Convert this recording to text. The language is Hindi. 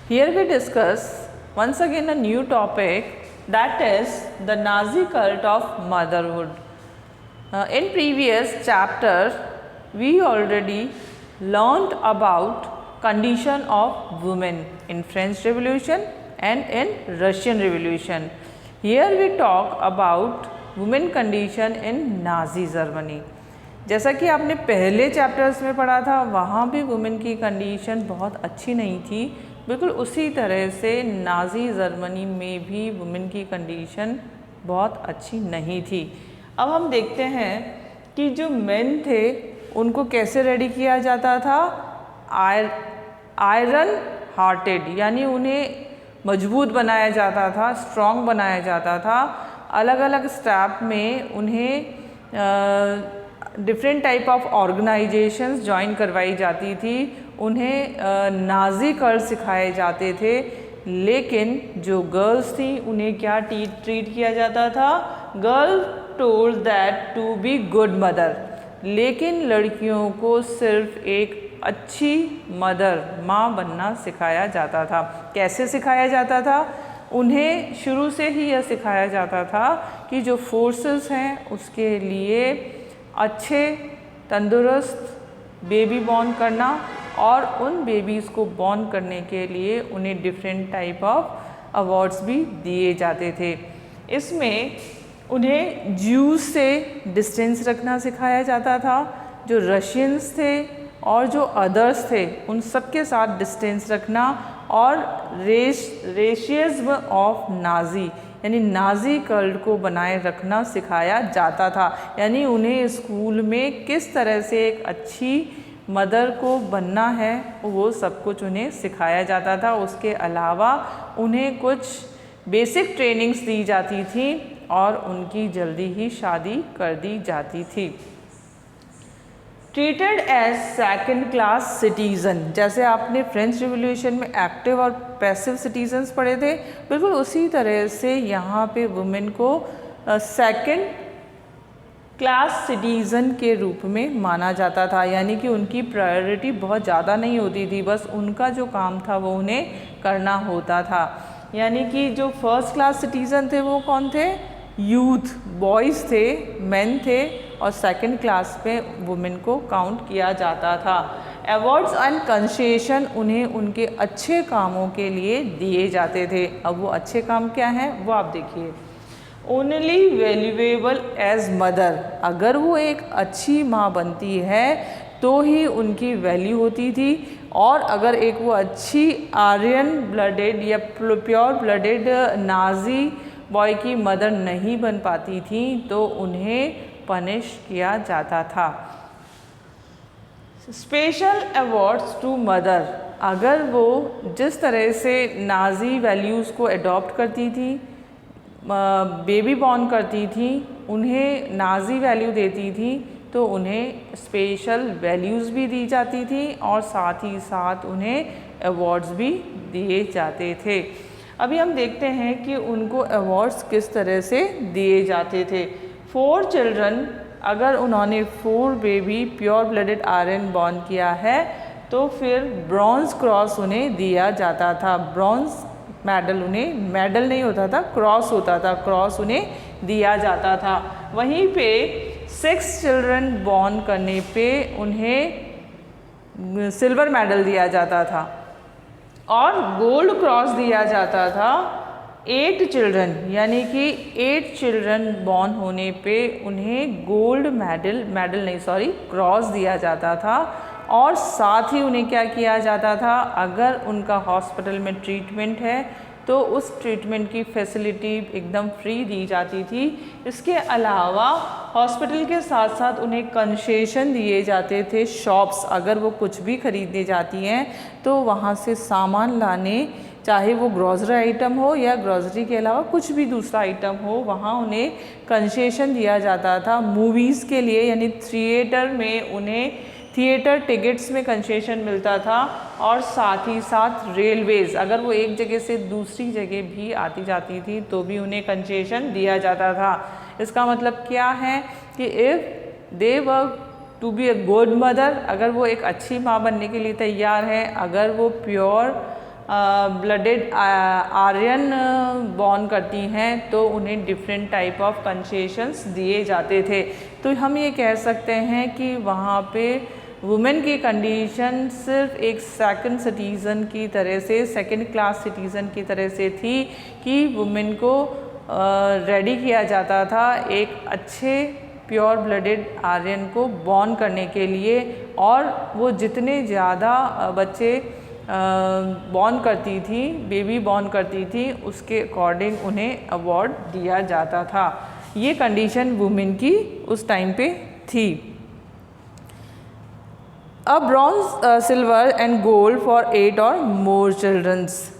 Here we discuss once again a new topic, that is the Nazi cult of motherhood. In previous chapter we already learned about condition of women in French Revolution and in Russian Revolution. Here we talk about women condition in Nazi Germany. जैसा कि आपने पहले चैप्टर्स में पढ़ा था, वहाँ भी वुमेन की कंडीशन बहुत अच्छी नहीं थी। बिल्कुल उसी तरह से नाज़ी जर्मनी में भी वुमेन की कंडीशन बहुत अच्छी नहीं थी। अब हम देखते हैं कि जो मेन थे उनको कैसे रेडी किया जाता था, आयरन हार्टेड, यानी उन्हें मजबूत बनाया जाता था, स्ट्रॉन्ग बनाया जाता था। अलग अलग स्टेप में उन्हें different type of organisations join करवाई जाती थी, उन्हें नाजी कल्ट सिखाए जाते थे। लेकिन जो गर्ल्स थी उन्हें क्या ट्रीट किया जाता था, girl told that to be good mother, लेकिन लड़कियों को सिर्फ एक अच्छी मदर, माँ बनना सिखाया जाता था। कैसे सिखाया जाता था? उन्हें शुरू से ही यह सिखाया जाता था कि जो फोर्सेस हैं उसके लिए अच्छे तंदुरुस्त बेबी बॉर्न करना, और उन बेबीज़ को बॉर्न करने के लिए उन्हें डिफरेंट टाइप ऑफ अवार्ड्स भी दिए जाते थे। इसमें उन्हें ज्यूज से डिस्टेंस रखना सिखाया जाता था। जो रशियंस थे और जो अदर्स थे उन सब के साथ डिस्टेंस रखना, और रेशियज्म ऑफ नाजी, यानी नाजी कल्ट को बनाए रखना सिखाया जाता था। यानी उन्हें स्कूल में किस तरह से एक अच्छी मदर को बनना है वो सब कुछ उन्हें सिखाया जाता था। उसके अलावा उन्हें कुछ बेसिक ट्रेनिंग्स दी जाती थी और उनकी जल्दी ही शादी कर दी जाती थी। Treated as second class citizen, जैसे आपने फ्रेंच रिवॉल्यूशन में एक्टिव और पैसिव सिटीजन्स पढ़े थे, बिल्कुल उसी तरह से यहाँ पे वुमेन को सेकेंड क्लास सिटीज़न के रूप में माना जाता था। यानी कि उनकी प्रायोरिटी बहुत ज़्यादा नहीं होती थी, बस उनका जो काम था वो उन्हें करना होता था। यानी कि जो फर्स्ट क्लास सिटीज़न थे वो कौन थे? यूथ, बॉयज़ थे, मेन थे, और सेकंड क्लास पे वुमेन को काउंट किया जाता था। अवार्ड्स एंड कंसेशन उन्हें उनके अच्छे कामों के लिए दिए जाते थे। अब वो अच्छे काम क्या हैं वो आप देखिए। ओनली वैल्यूएबल एज मदर, अगर वो एक अच्छी माँ बनती है तो ही उनकी वैल्यू होती थी, और अगर एक वो अच्छी आर्यन ब्लडेड या प्योर ब्लडेड नाजी बॉय की मदर नहीं बन पाती थी तो उन्हें पनिश किया जाता था। स्पेशल अवार्ड्स टू मदर, अगर वो जिस तरह से नाजी वैल्यूज़ को अडॉप्ट करती थी, बेबी बॉर्न करती थी, उन्हें नाजी वैल्यू देती थी, तो उन्हें स्पेशल वैल्यूज़ भी दी जाती थी और साथ ही साथ उन्हें अवार्ड्स भी दिए जाते थे। अभी हम देखते हैं कि उनको अवार्ड्स किस तरह से दिए जाते थे। 4 चिल्ड्रन, अगर उन्होंने 4 baby pure blooded Aryan born किया है तो फिर ब्रॉन्ज क्रॉस उन्हें दिया जाता था। ब्रॉन्ज मेडल, उन्हें मेडल नहीं होता था, क्रॉस होता था, क्रॉस उन्हें दिया जाता था। वहीं पे 6 चिल्ड्रन बॉर्न करने पे उन्हें सिल्वर मेडल दिया जाता था और गोल्ड क्रॉस दिया जाता था 8 चिल्ड्रन, यानी कि 8 चिल्ड्रन बॉर्न होने पे उन्हें गोल्ड क्रॉस दिया जाता था। और साथ ही उन्हें क्या किया जाता था, अगर उनका हॉस्पिटल में ट्रीटमेंट है तो उस ट्रीटमेंट की फैसिलिटी एकदम फ्री दी जाती थी। इसके अलावा हॉस्पिटल के साथ साथ उन्हें कंसेशन दिए जाते थे। शॉप्स, अगर वो कुछ भी खरीदने जाती हैं तो वहाँ से सामान लाने, चाहे वो ग्रॉसरी आइटम हो या ग्रॉसरी के अलावा कुछ भी दूसरा आइटम हो, वहाँ उन्हें कंसेशन दिया जाता था। मूवीज़ के लिए, यानी थिएटर में उन्हें थिएटर टिकट्स में कंसेशन मिलता था, और साथ ही साथ रेलवेज़, अगर वो एक जगह से दूसरी जगह भी आती जाती थी तो भी उन्हें कंसेशन दिया जाता था। इसका मतलब क्या है कि if they were to be a good mother, अगर वो एक अच्छी माँ बनने के लिए तैयार है, अगर वो प्योर ब्लडेड आर्यन बॉर्न करती हैं तो उन्हें डिफरेंट टाइप ऑफ कंसेशंस दिए जाते थे। तो हम ये कह सकते हैं कि वहाँ पे वुमेन की कंडीशन सिर्फ एक सेकंड सिटीज़न की तरह से, सेकंड क्लास सिटीज़न की तरह से थी कि वुमेन को रेडी किया जाता था एक अच्छे प्योर ब्लडेड आर्यन को बॉर्न करने के लिए, और वो जितने ज़्यादा बच्चे बॉर्न करती थी, बेबी बॉर्न करती थी, उसके अकॉर्डिंग उन्हें अवार्ड दिया जाता था। ये कंडीशन वुमेन की उस टाइम पे थी। अब bronze, silver and gold for 8 और मोर चिल्ड्रंस।